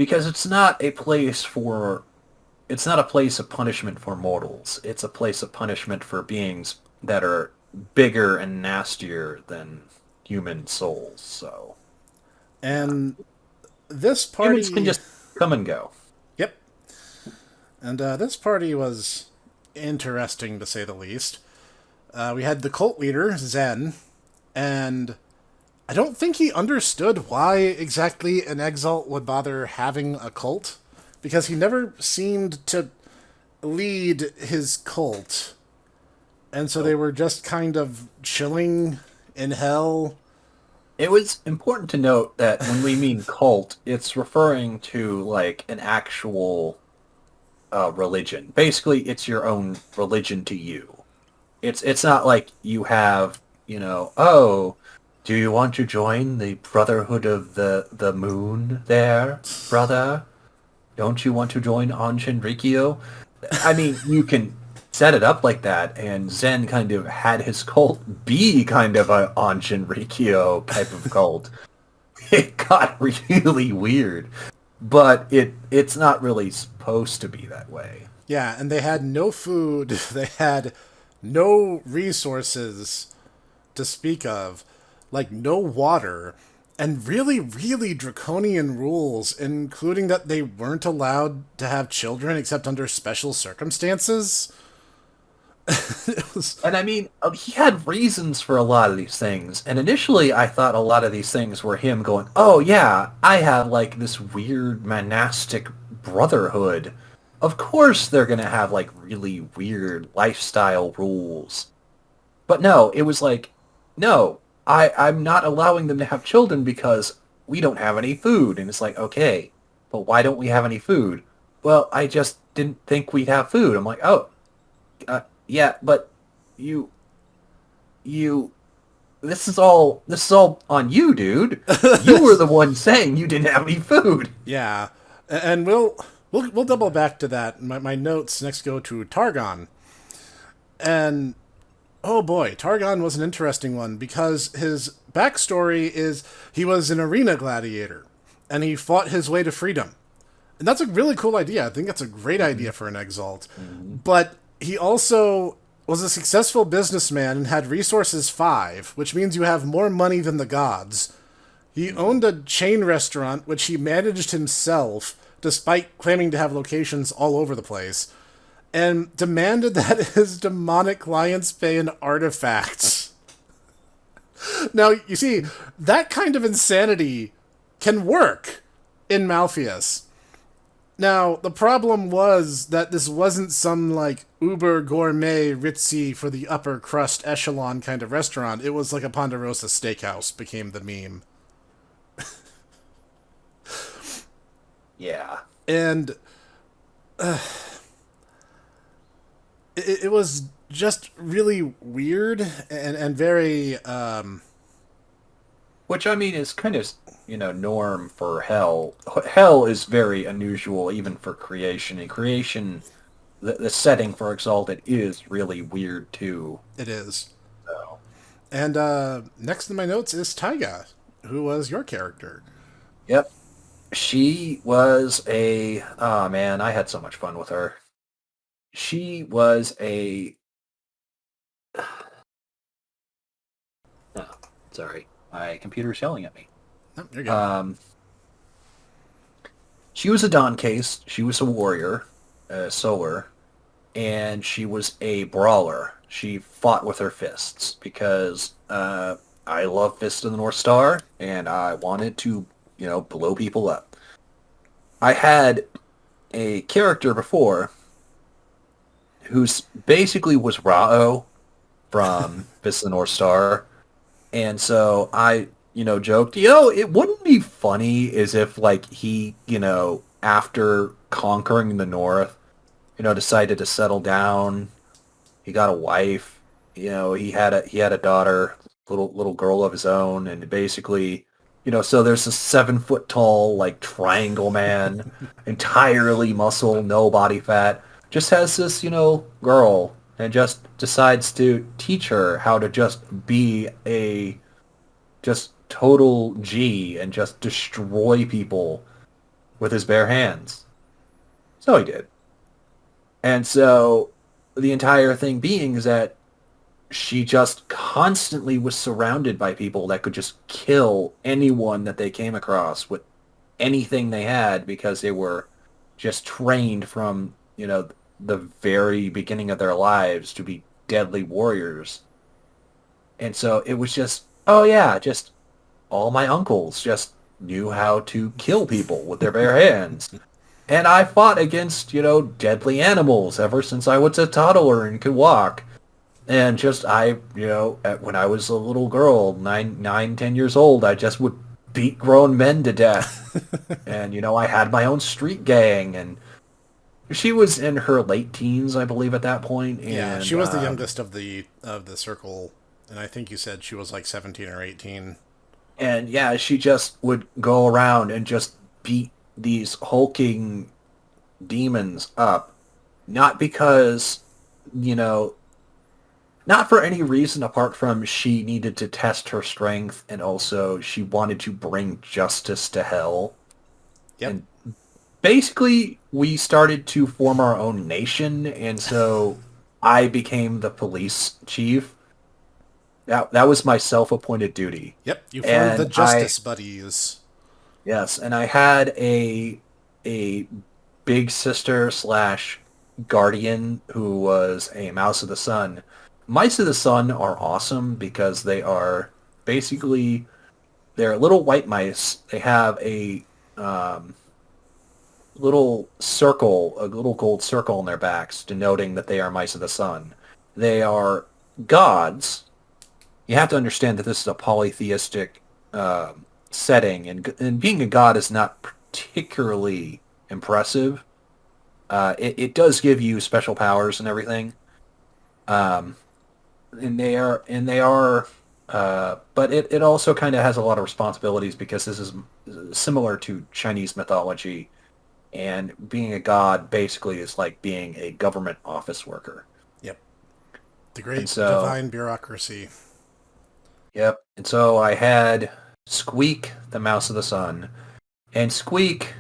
Because it's not a place of punishment for mortals. It's a place of punishment for beings that are bigger and nastier than human souls. So, yeah. And this Humans can party, just come and go. yep, and this party was interesting to say the least. We had the cult leader, Zen, and I don't think he understood why exactly an exalt would bother having a cult, because he never seemed to lead his cult. And so they So were just kind of chilling in hell. it was important to note that when we mean cult, it's referring to like an actual religion. Basically, it's your own religion to you. It's not like you have, oh, do you want to join the Brotherhood of the Moon there, brother? Don't you want to join Anshin Rikyo? I mean, you can set it up like that, and Zen kind of had his cult be kind of a Anshin Rikyo type of cult. It got really weird, but it's not really supposed to be that way. Yeah, and they had no food, they had no resources to speak of, like no water, and really, really draconian rules, including that they weren't allowed to have children except under special circumstances. It was, And I mean, he had reasons for a lot of these things. And initially, I thought a lot of these things were him going, "Oh yeah, I have like this weird monastic brotherhood. Of course, they're gonna have like really weird lifestyle rules." But no, it was like, no, I'm not allowing them to have children because we don't have any food. And it's like, okay, but why don't we have any food? Well, I just didn't think we'd have food. I'm like, oh, yeah, but you you this is all on you, dude. You were the one saying you didn't have any food. yeah, and we'll double back to that. My notes next go to Targon, and oh boy, Targon was an interesting one because his backstory is he was an arena gladiator, and he fought his way to freedom. And that's a really cool idea. I think that's a great idea for an exalt. Mhm. But he also was a successful businessman and had resources 5, which means you have more money than the gods. He owned a chain restaurant which he managed himself, despite claiming to have locations all over the place, and demanded that his demonic clients pay in artifacts. Now, you see, that kind of insanity can work in Malpheus. Now, the problem was that this wasn't some, like, uber gourmet, ritzy for the upper crust echelon kind of restaurant. It was like a Ponderosa steakhouse became the meme. Yeah. And it was just really weird and very, Which I mean is kind of, norm for hell. Hell is very unusual even for creation. And creation, the setting for Exalted is really weird too. it is. So, And next in my notes is Taiga, who was your character. yep. She was oh man, I had so much fun with her. She was oh, sorry, my computer's yelling at me. Oh, you're good. Um, she was a Don case. She was a warrior, a sower, and she was a brawler. She fought with her fists because I love Fist of the North Star, and I wanted to, blow people up. I had a character before who's basically was Rao from Fist of the North Star, and so I, joked, it wouldn't be funny as if like he, after conquering the North, decided to settle down. He got a wife. He had a daughter, little girl of his own, and basically, so there's a 7 foot tall like triangle man, entirely muscle, no body fat, just has this girl, and just decides to teach her how to just be just total G and just destroy people with his bare hands. So he did. And so the entire thing being is that she just constantly was surrounded by people that could just kill anyone that they came across with anything they had because they were just trained from, the very beginning of their lives to be deadly warriors. And so it was just, oh yeah, just all my uncles just knew how to kill people with their bare hands. And I fought against, deadly animals ever since I was a toddler and could walk. And just when I was a little girl, 10 years old, I just would beat grown men to death. And I had my own street gang, and she was in her late teens, I believe, at that point. Yeah, she And was the youngest of the circle, and I think you said she was like 17 or 18. and yeah, she just would go around and just beat these hulking demons up, not because you know not for any reason apart from she needed to test her strength, and also she wanted to bring justice to hell. Yep. And basically we started to form our own nation, and so I became the police chief. That was my self-appointed duty. Yep, you formed the And I Justice Buddies. Yes, and I had a big sister slash guardian who was a mouse of the sun. Mice of the sun are awesome because they are basically they're little white mice. They have um, a little gold circle on their backs, denoting that they are mice of the sun. They are gods. You have to understand that this is a polytheistic setting, and being a god is not particularly impressive. It does give you special powers and everything, um, but it also kind of has a lot of responsibilities because this is similar to Chinese mythology, and being a god basically is like being a government office worker. Yep, the And great so, divine bureaucracy. yep. And so I had Squeak, the Mouse of the Sun, and Squeak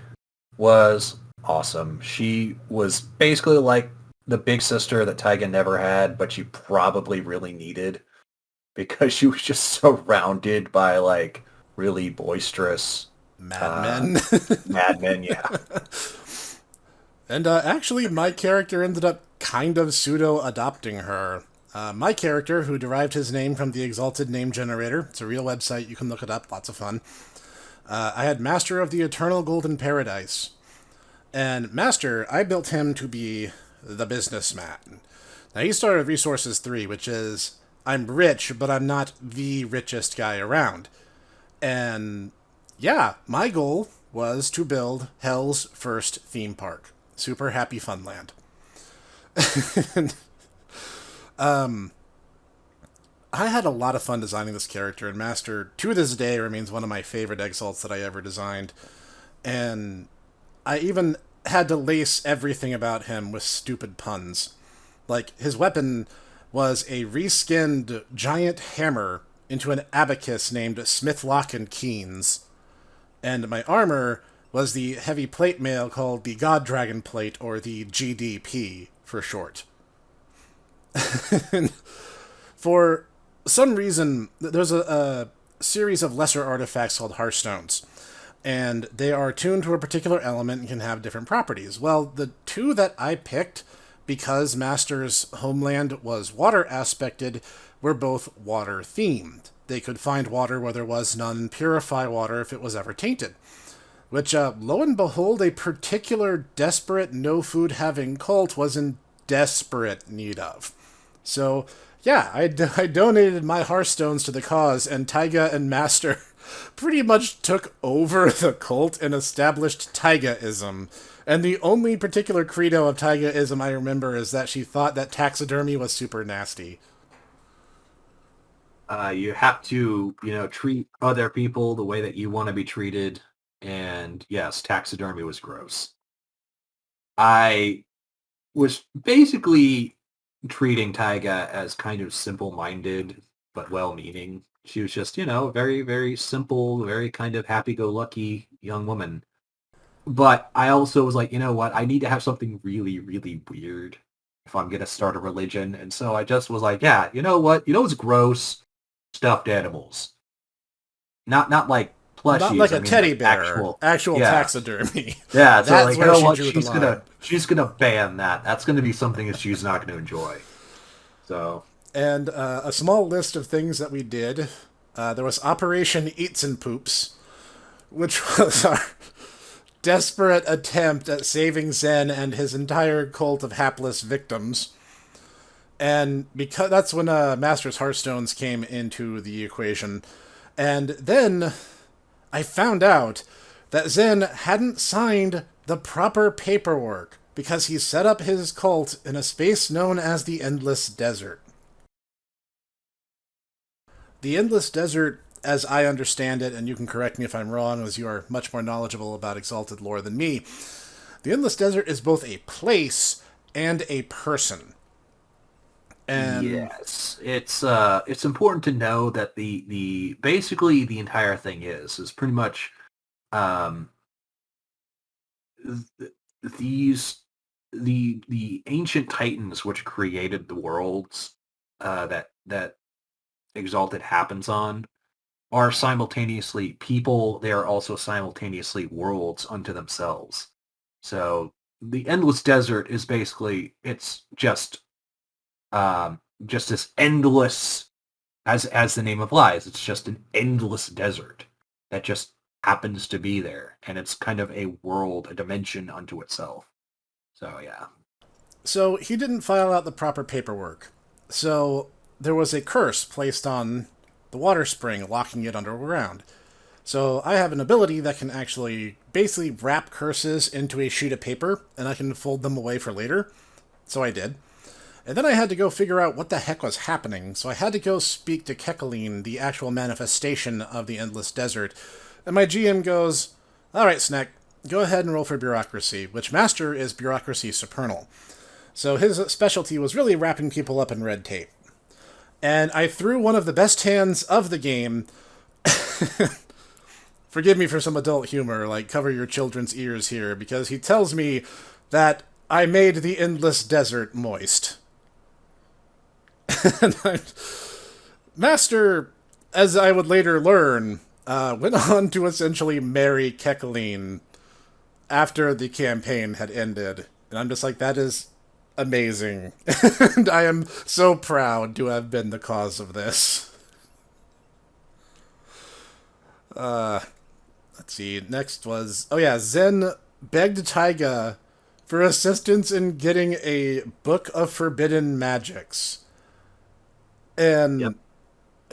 was awesome. She was basically like the big sister that Taiga never had, but she probably really needed because she was just surrounded by like really boisterous Mad uh, Men. madmen. Yeah. And actually, my character ended up kind of pseudo adopting her. My character, who derived his name from the Exalted name generator, it's a real website, you can look it up, lots of fun. I had Master of the Eternal Golden Paradise. And Master, I built him to be the businessman. Now, he started Resources 3, which is, I'm rich, but I'm not the richest guy around. And yeah, my goal was to build Hell's first theme park, Super Happy Funland. I had a lot of fun designing this character, and Master, to this day, remains one of my favorite exalts that I ever designed. And I even had to lace everything about him with stupid puns. Like, his weapon was a reskinned giant hammer into an abacus named Smithlock and Keynes. And my armor was the heavy plate mail called the God Dragon Plate, or the GDP for short. For some reason, there's a series of lesser artifacts called Hearthstones, and they are tuned to a particular element and can have different properties. Well, the two that I picked, because Master's homeland was water aspected, were both water themed. They could find water where there was none, purify water if it was ever tainted. Which, lo and behold, a particular desperate no food having cult was in desperate need of. So, yeah, I donated my Hearthstones to the cause, and Taiga and Master pretty much took over the cult and established Taigaism. And the only particular credo of Taigaism I remember is that she thought that taxidermy was super nasty. You have to, treat other people the way that you want to be treated. And yes, taxidermy was gross. I was basically treating Taiga as kind of simple-minded but well-meaning. She was just, very, very simple, very kind of happy-go-lucky young woman. But I also was like, you know what? I need to have something really, really weird if I'm gonna start a religion. And so I just was like, yeah, you know what? You know what's gross? Stuffed animals. Not like Not like plushies. I a mean teddy like bear, actual. actual Yeah. taxidermy. Yeah. So That's like, you where know she what? drew the line. She's gonna ban that. That's gonna be something that she's not gonna enjoy. So And a small list of things that we did. There was Operation Eats and Poops, which was our desperate attempt at saving Zen and his entire cult of hapless victims. And because that's when Master's Hearthstones came into the equation. And then I found out that Zen hadn't signed the proper paperwork because he set up his cult in a space known as the Endless Desert. The Endless Desert, as I understand it, and you can correct me if I'm wrong, as you are much more knowledgeable about Exalted lore than me, the Endless Desert is both a place and a person. And yes, it's important to know that the basically the entire thing is pretty much um th- these the ancient titans which created the worlds that Exalted happens on are simultaneously people. They are also simultaneously worlds unto themselves. So the endless desert is basically it's just this endless, as the name implies, it's just an endless desert that just happens to be there, and it's kind of a world, a dimension unto itself. So yeah. so he didn't file out the proper paperwork. So there was a curse placed on the water spring, locking it underground. So I have an ability that can actually basically wrap curses into a sheet of paper, and I can fold them away for later. So I did. And then I had to go figure out what the heck was happening, so I had to go speak to Kekaline, the actual manifestation of the Endless Desert. And my GM goes, Alright, Snek, go ahead and roll for bureaucracy, which Master is bureaucracy supernal. So his specialty was really wrapping people up in red tape. And I threw one of the best hands of the game. Forgive me for some adult humor, like cover your children's ears here, because he tells me that I made the Endless Desert moist. Master, as I would later learn, went on to essentially marry Kekaline after the campaign had ended. And I'm just like, that is amazing. And I am so proud to have been the cause of this. Let's see. Next was, oh yeah, Zen begged Taiga for assistance in getting a Book of Forbidden Magics. Yep. And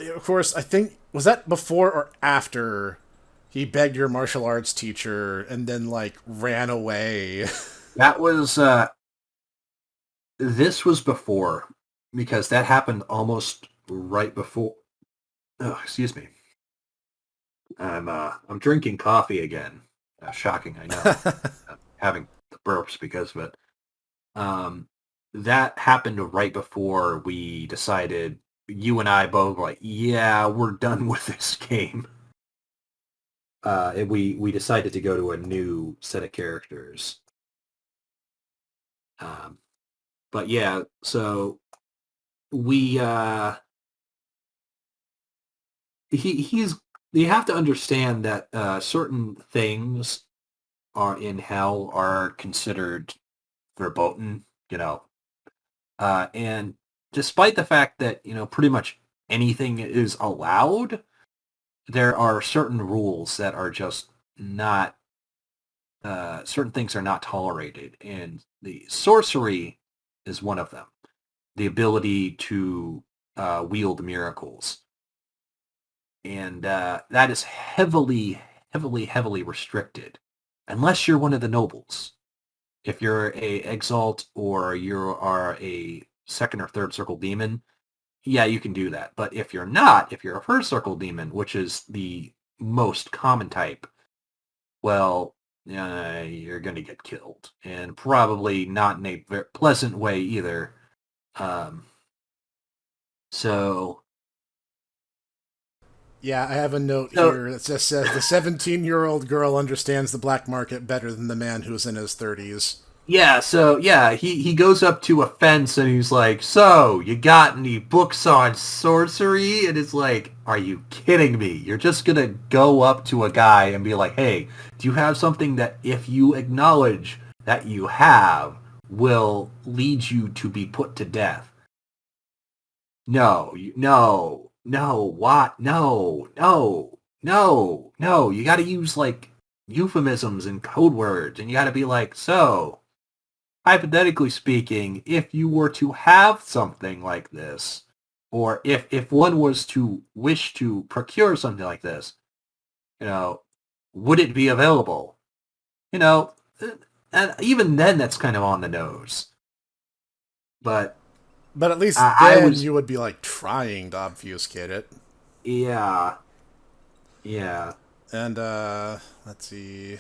of course, I think was that before or after he begged your martial arts teacher and then like ran away. That was this was before because that happened almost right before. Oh, excuse me. I'm drinking coffee again. Shocking, I know. I'm having the burps because of it. Um, that happened right before we decided. You and I both were like, yeah, we're done with this game. And we decided to go to a new set of characters. Um, but yeah, so we he's you have to understand that certain things are in hell are considered verboten, and despite the fact that pretty much anything is allowed, there are certain rules that are just not. Certain things are not tolerated, and the sorcery is one of them. The ability to wield miracles, and that is heavily, heavily, heavily restricted, unless you're one of the nobles. If you're a exalt or you are a second or third circle demon, yeah, you can do that. But if you're not, if you're a first circle demon, which is the most common type, well, you're going to get killed, and probably not in a very pleasant way either. Um, so Yeah, I have a note So here that just says the 17-year-old girl understands the black market better than the man who's in his 30s. yeah, he goes up to a fence and he's like, "So, you got any books on sorcery?" And it's like, "Are you kidding me? You're just gonna go up to a guy and be like, "Hey, do you have something that if you acknowledge that you have will lead you to be put to death?" No, no, what? No. You got to use like euphemisms and code words, and you got to be like, "So, hypothetically speaking, if you were to have something like this, or if one was to wish to procure something like this, you know, would it be available?" You know, and even then, that's kind of on the nose. But But at least I then was, you would be like trying to obfuscate it. yeah, yeah, And let's see.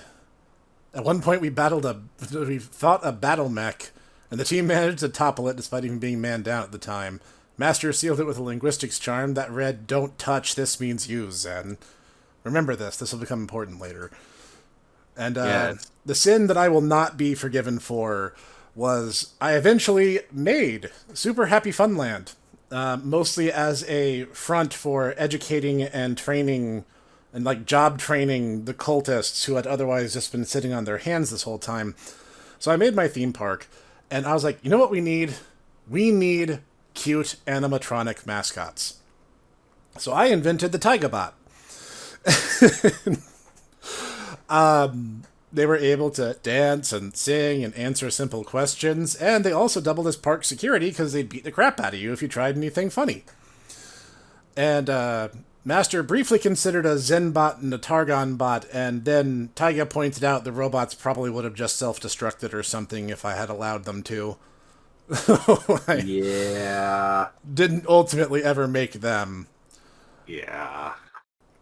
At one point, we fought a battle mech, and the team managed to topple it despite even being man down at the time. Master sealed it with a linguistics charm that read, "Don't touch. This means use." And remember this. This will become important later. And yeah. the sin that I will not be forgiven for was I eventually made Super Happy Funland, mostly as a front for educating and training and like job training the cultists who had otherwise just been sitting on their hands this whole time. So I made my theme park, and I was like, you know what we need? We need cute animatronic mascots. So I invented the Bot. They were able to dance and sing and answer simple questions, and they also doubled as park security because they'd beat the crap out of you if you tried anything funny. And Master briefly considered a Zen bot and a Targon bot, and then Taiga pointed out the robots probably would have just self-destructed or something if I had allowed them to. I Yeah. didn't ultimately ever make them. Yeah.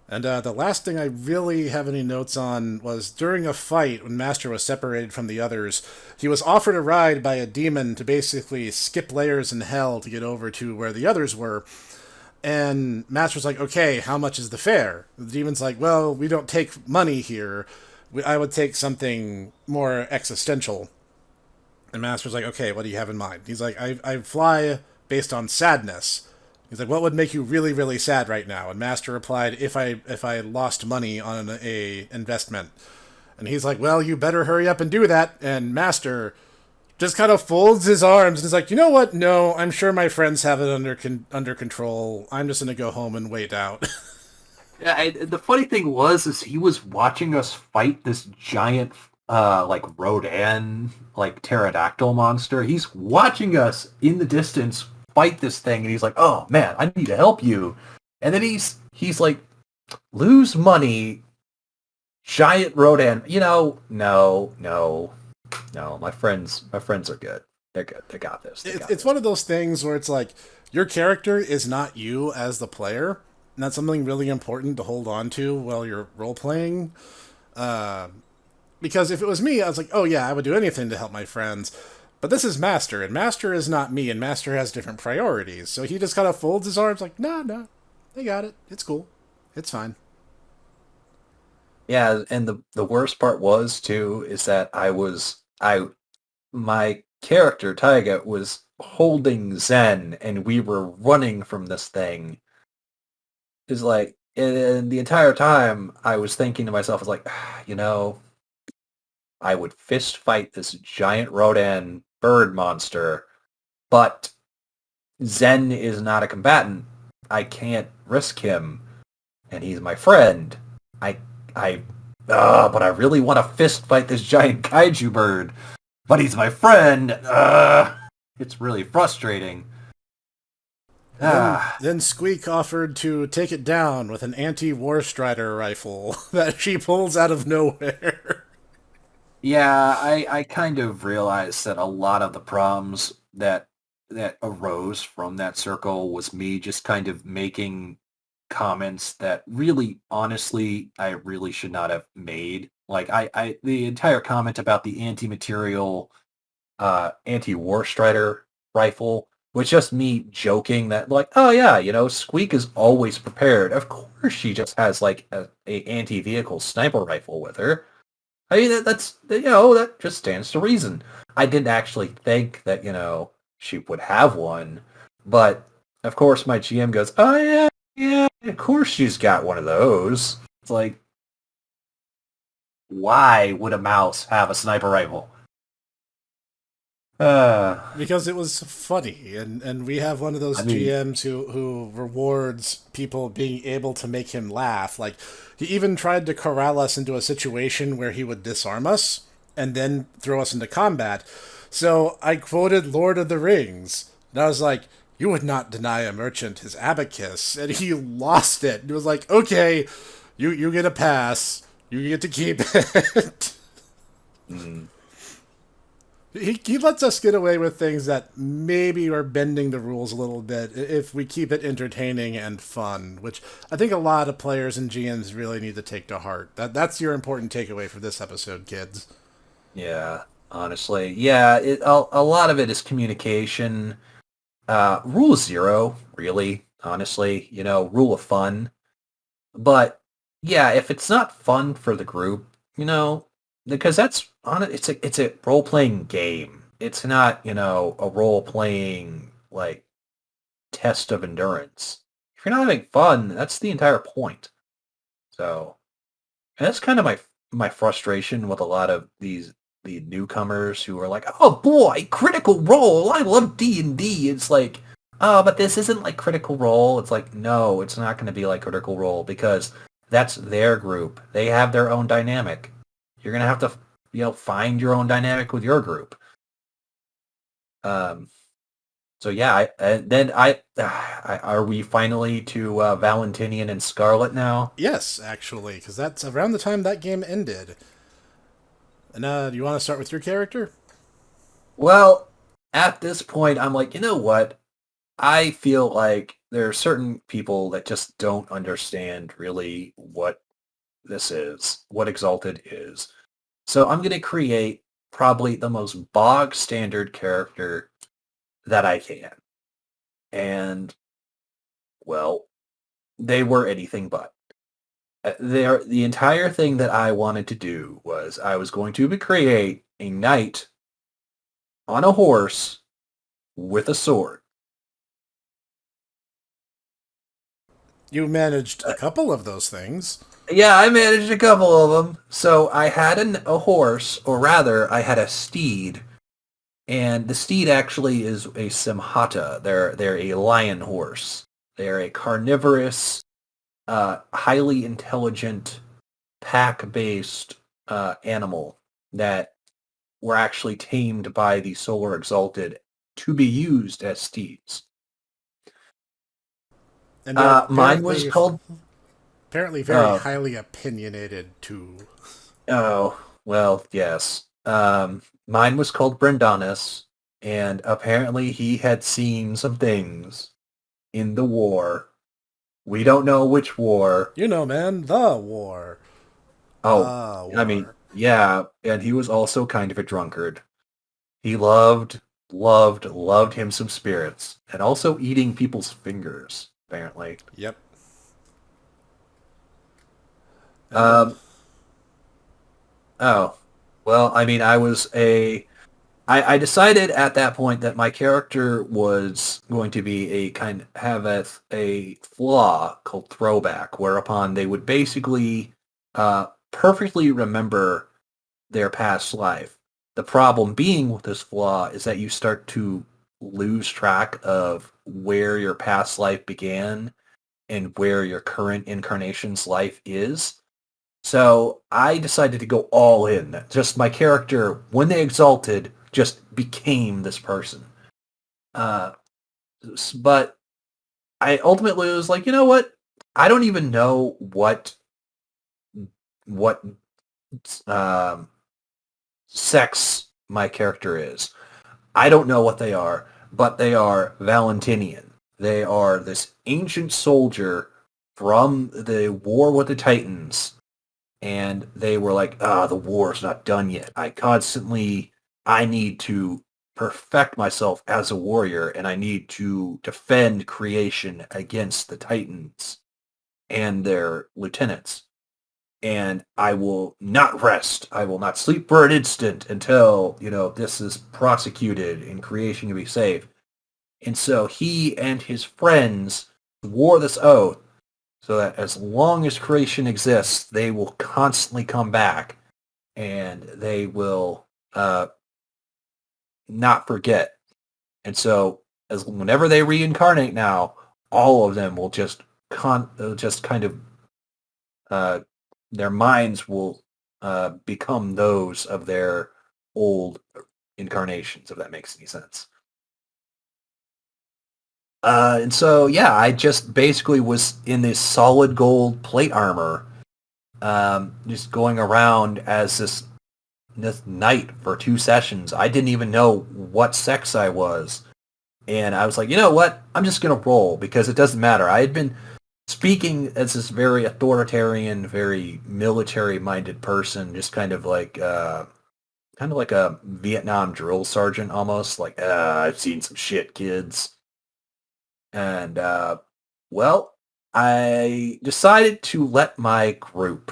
And the last thing I really have any notes on was during a fight when Master was separated from the others, he was offered a ride by a demon to basically skip layers in hell to get over to where the others were. And Master's like, okay, how much is the fare? The demon's like, well, we don't take money here. I would take something more existential. And Master's like, okay, what do you have in mind? He's like, I fly based on sadness. He's like, what would make you really, really sad right now? And Master replied, if I lost money on a investment. And he's like, well, you better hurry up and do that. And Master just kind of folds his arms and is like, you know what? No, I'm sure my friends have it under control. I'm just gonna go home and wait out. Yeah, the funny thing was, is he was watching us fight this giant, like Rodan, like pterodactyl monster. He's watching us in the distance fight this thing, and he's like, "Oh man, I need to help you." And then he's like, "Lose money, giant Rodan." No. My friends are good. They're good. They got this. They got It's this. one of those things where it's like your character is not you as the player. And that's something really important to hold on to while you're role playing. Because if it was me, I was like, oh yeah, I would do anything to help my friends. But this is Master, and Master is not me, and Master has different priorities. So he just kind of folds his arms like, no, they got it. It's cool. It's fine. Yeah, and the worst part was too is that I my character Taiga was holding Zen, and we were running from this thing. Is like, and the entire time I was thinking to myself, I was like, I would fist fight this giant Rodan bird monster, but Zen is not a combatant. I can't risk him, and he's my friend. I, I, but I really want to fist fight this giant kaiju bird, but he's my friend. It's really frustrating. And then, Ah, then Squeak offered to take it down with an anti-war strider rifle that she pulls out of nowhere. yeah, I kind of realized that a lot of the problems that arose from that circle was me just kind of making comments that really, honestly, I really should not have made. Like the entire comment about the anti-material, anti-war strider rifle. with just me joking that like, oh yeah, Squeak is always prepared. Of course she just has like a anti-vehicle sniper rifle with her. I mean, that's, that just stands to reason. I didn't actually think that, she would have one, but of course my GM goes, oh yeah, yeah, of course she's got one of those. It's like, why would a mouse have a sniper rifle? Uh, Because it was funny, and we have one of those I mean, GMs who rewards people being able to make him laugh. Like, he even tried to corral us into a situation where he would disarm us and then throw us into combat. So I quoted Lord of the Rings, and I was like, "You would not deny a merchant his abacus," and he lost it. He was like, "Okay, you get a pass. You get to keep it." mm, He lets us get away with things that maybe are bending the rules a little bit if we keep it entertaining and fun, which I think a lot of players and GMs really need to take to heart. That's your important takeaway for this episode, kids. yeah, honestly, yeah, a lot of it is communication. Rule zero, really, honestly, rule of fun. But yeah, if it's not fun for the group, because that's on it, it's a role playing game. It's not, a role playing like test of endurance. If you're not having fun, that's the entire point. So, and that's kind of my frustration with a lot of the newcomers who are like, "Oh boy, Critical Role! I love D&D." It's like, "Oh, but this isn't like Critical Role." It's like, no, it's not going to be like Critical Role because that's their group. They have their own dynamic. You're going to have to, find your own dynamic with your group. Um, so yeah, are we finally to Valentinian and Scarlet now? Yes, actually, because that's around the time that game ended. And do you want to start with your character? Well, at this point, I'm like, you know what? I feel like there are certain people that just don't understand really what this is, what Exalted is. So I'm going to create probably the most bog standard character that I can. And, well, they were anything but. The entire thing that I wanted to do was I was going to create a knight on a horse with a sword. You managed a couple of those things. Yeah, I managed a couple of them. So I had a horse, or rather, I had a steed, and the steed actually is a simhata. They're a lion horse. They're a carnivorous, highly intelligent, pack-based animal that were actually tamed by the Solar Exalted to be used as steeds. And they're Mine was called. apparently very Uh, highly opinionated, too. Oh, well, yes. Mine was called Brendanus, and apparently he had seen some things in the war. We don't know which war. You know, man, the war. Oh, The I mean, war. yeah, and he was also kind of a drunkard. He loved him some spirits, and also eating people's fingers, apparently. Yep. And Um, oh, well, I mean, I decided at that point that my character was going to be have a flaw called throwback, whereupon they would basically perfectly remember their past life. The problem being with this flaw is that you start to lose track of where your past life began and where your current incarnation's life is. So I decided to go all in. Just my character, when they exalted, just became this person. Uh, but I ultimately was like, you know what? I don't even know what um, sex my character is. I don't know what they are, but they are Valentinian. They are this ancient soldier from the war with the Titans, and they were like, the war's not done yet. I need to perfect myself as a warrior, and I need to defend creation against the Titans and their lieutenants. And I will not rest. I will not sleep for an instant until, this is prosecuted and creation can be saved. And so he and his friends swore this oath so that as long as creation exists, they will constantly come back and they will not forget. And so as whenever they reincarnate now, all of them will just kind of uh, their minds will become those of their old incarnations, if that makes any sense. And so, yeah, I just basically was in this solid gold plate armor, just going around as this knight for 2 sessions. I didn't even know what sex I was. And I was like, you know what? I'm just going to roll because it doesn't matter. I had been speaking as this very authoritarian, very military-minded person, just kind of like a Vietnam drill sergeant almost. Like, I've seen some shit, kids. And, well, I decided to let my group,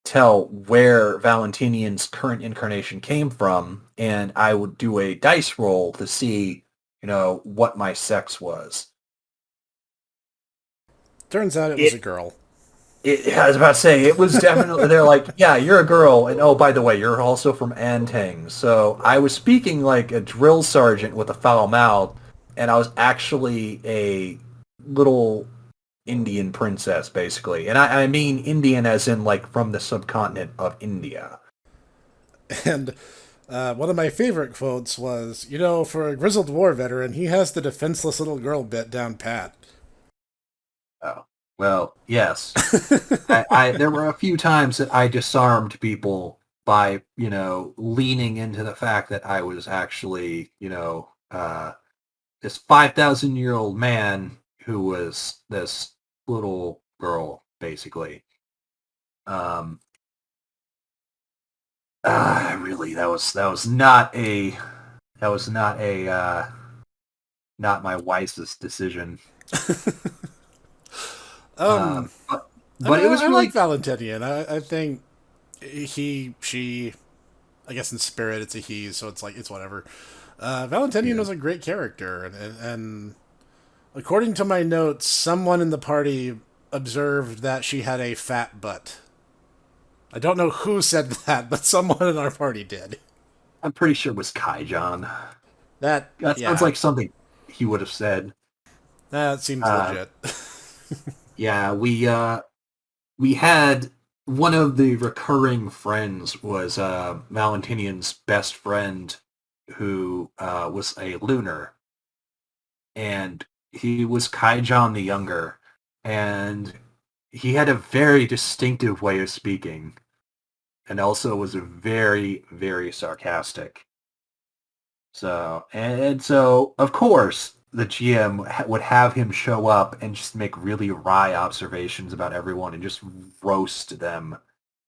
tell where Valentinian's current incarnation came from, and I would do a dice roll to see, what my sex was. Turns out it was a It, girl. I was about to say, it was definitely, they're like, yeah, you're a girl, and oh, by the way, you're also from Antang. So I was speaking like a drill sergeant with a foul mouth, and I was actually a little Indian princess, basically. And I mean Indian as in, like, from the subcontinent of India. And one of my favorite quotes was, for a grizzled war veteran, he has the defenseless little girl bit down pat. Oh, well, yes. There were a few times that I disarmed people by, leaning into the fact that I was actually, this 5,000-year-old man who was this little girl, basically. Really, that was not not my wisest decision. Um, I But mean, it was I like really, Valentinian. I think she, I guess in spirit it's a he, so it's whatever. Valentinian yeah. was a great character, and according to my notes, someone in the party observed that she had a fat butt. I don't know who said that, but someone in our party did. I'm pretty sure it was Kaijon. That, That sounds yeah, like something he would have said. that seems Uh, legit. yeah, we had one of the recurring friends was Valentinian's best friend, who was a lunar, and he was Kaijon the Younger, and he had a very distinctive way of speaking, and also was very, very sarcastic. So, and so, of course, the GM would have him show up and just make really wry observations about everyone and just roast them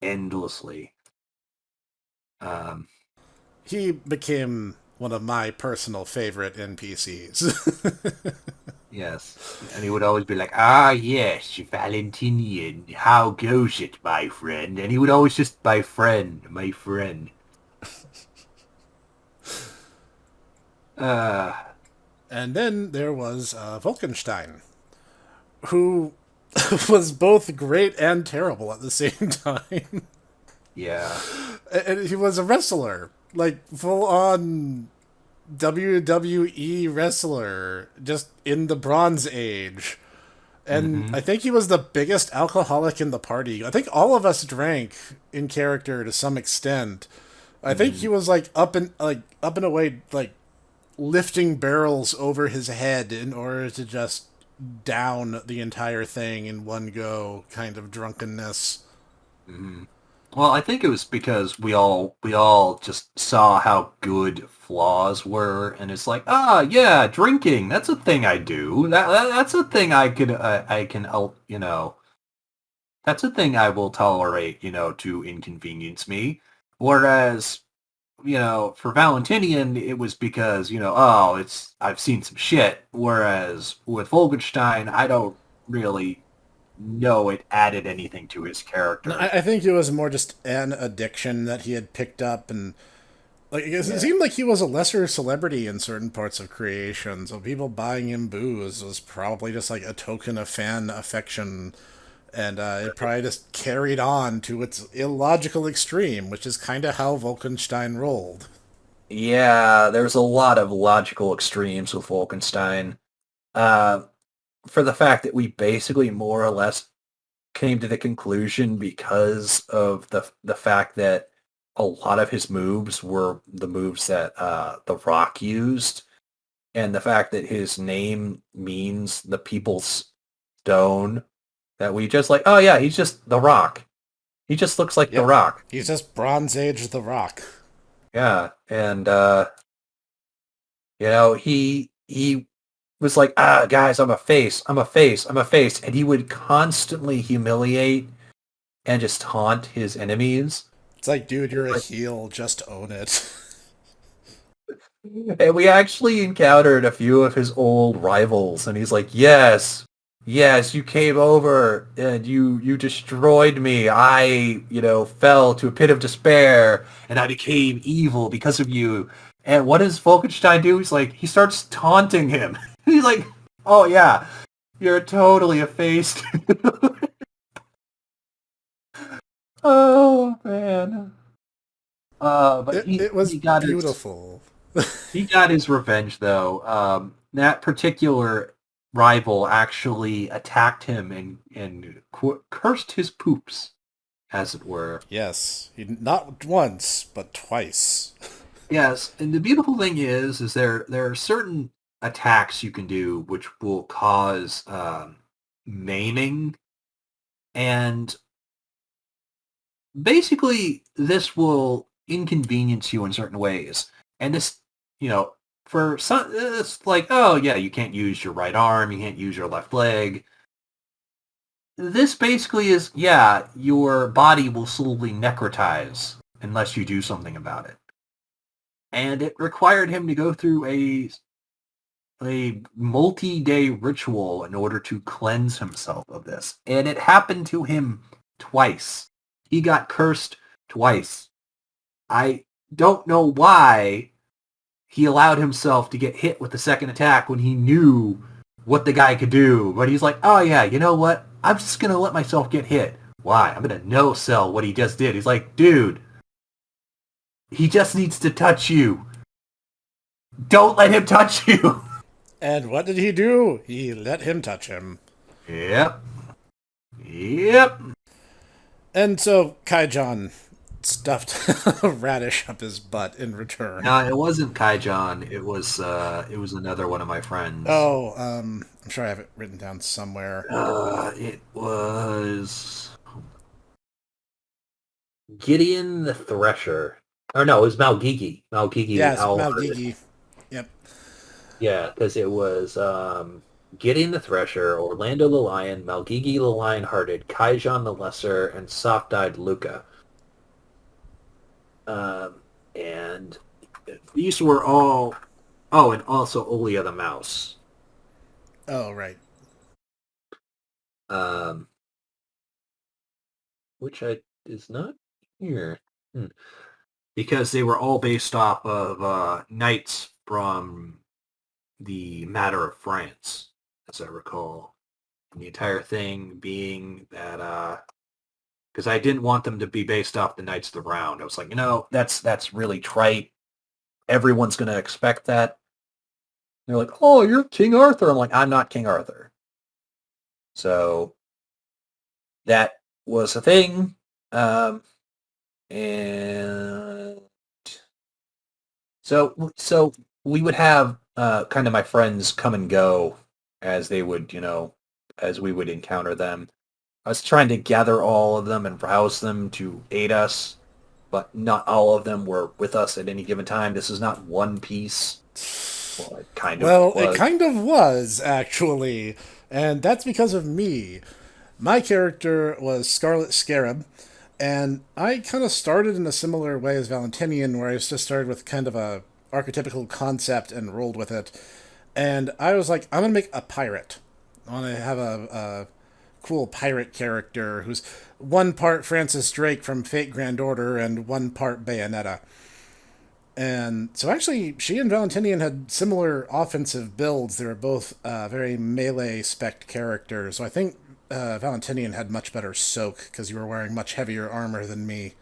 endlessly. Um, He became one of my personal favorite NPCs. yes. And he would always be like, ah, yes, Valentinian, how goes it, my friend? And he would always just, my friend, my friend. Uh, And then there was Wolkenstein, who was both great and terrible at the same time. yeah. And he was a wrestler, like full on WWE wrestler, just in the Bronze Age. And Mm-hmm. I think he was the biggest alcoholic in the party. I think all of us drank in character to some extent. I think Mm-hmm. he was up and away like lifting barrels over his head in order to just down the entire thing in one go, kind of drunkenness. Mm-hmm. Well, I think it was because we all just saw how good flaws were, and it's like, ah, yeah, drinking. That's a thing I do. That's a thing I can that's a thing I will tolerate, to inconvenience me. Whereas for Valentinian, it was because, oh, I've seen some shit. Whereas with Wolfenstein, I don't really know it added anything to his No, character. I think it was more just an addiction that he had picked up, and like it Yeah. seemed like he was a lesser celebrity in certain parts of creation. So people buying him booze was probably just like a token of fan affection, and it probably just carried on to its illogical extreme, which is kind of how Wolfenstein rolled. Yeah, there's a lot of logical extremes with Wolfenstein. Uh, for the fact that we basically more or less came to the conclusion because of the fact that a lot of his moves were the moves that The Rock used, and the fact that his name means the people's stone, that we just like, oh yeah, he's just The Rock. He just looks like The Yep, Rock. he's just Bronze Age The Rock. Yeah, and he was like, guys, I'm a face, I'm a face, I'm a face, and he would constantly humiliate and just taunt his enemies. It's like, dude, you're a Like, heel. Just own it. and we actually encountered a few of his old rivals, and he's like, yes, yes, you came over and you destroyed me. I, fell to a pit of despair, and I became evil because of you. And what does Wolfenstein do? He's like, he starts taunting him. He's like, oh yeah, you're totally effaced. Oh man. But he It was he got his beautiful. he got his revenge though. That particular rival actually attacked him and cursed his poops, as it were. Yes, not once, but twice. Yes, and the beautiful thing is there are certain attacks you can do which will cause maiming, and basically this will inconvenience you in certain ways. And this, for some, it's like, oh yeah, you can't use your right arm, you can't use your left leg. This basically is, yeah, your body will slowly necrotize unless you do something about it. And it required him to go through a multi-day ritual in order to cleanse himself of this. And it happened to him twice. He got cursed twice. I don't know why he allowed himself to get hit with the second attack when he knew what the guy could do. But he's like, oh yeah, you know what? I'm just going to let myself get hit. Why? I'm going to no-sell what he just did. He's like, dude, he just needs to touch you. Don't let him touch you. And what did he do? He let him touch him. Yep. Yep. And so Kaijon stuffed a radish up his butt in return. No, it wasn't Kaijon. It was another one of my friends. Oh, I'm sure I have it written down somewhere. It was Gideon the Thresher. Or no, it was Malgigi. Malgigi the Yes, Owl. Malgigi. Yep. Yeah, because it was Gideon the Thresher, Orlando the Lion, Malgigi the Lion-Hearted, Kaijon the Lesser, and Soft-Eyed Luca. And these were all... Oh, and also Olia the Mouse. Oh, right. Um, which is not here. Because they were all based off of knights from the Matter of France, as I recall. And the entire thing being that, because I didn't want them to be based off the Knights of the Round. I was like, that's really trite. Everyone's going to expect that. They're like, oh, you're King Arthur. I'm like, I'm not King Arthur. So that was a thing. And so we would have kind of my friends come and go as they would, as we would encounter them. I was trying to gather all of them and browse them to aid us, but not all of them were with us at any given time. This is not One Piece. Well, it kind of Well, it was. kind of was, actually. And that's because of me. My character was Scarlet Scarab, And I kind of started in a similar way as Valentinian, where I just started with kind of a archetypical concept and rolled with it. And I was like, I'm gonna make a pirate. I want to have a cool pirate character who's one part Francis Drake from Fate Grand Order and one part Bayonetta. And so actually, she and Valentinian had similar offensive builds. They were both very melee spec characters. So I think Valentinian had much better soak because you were wearing much heavier armor than me.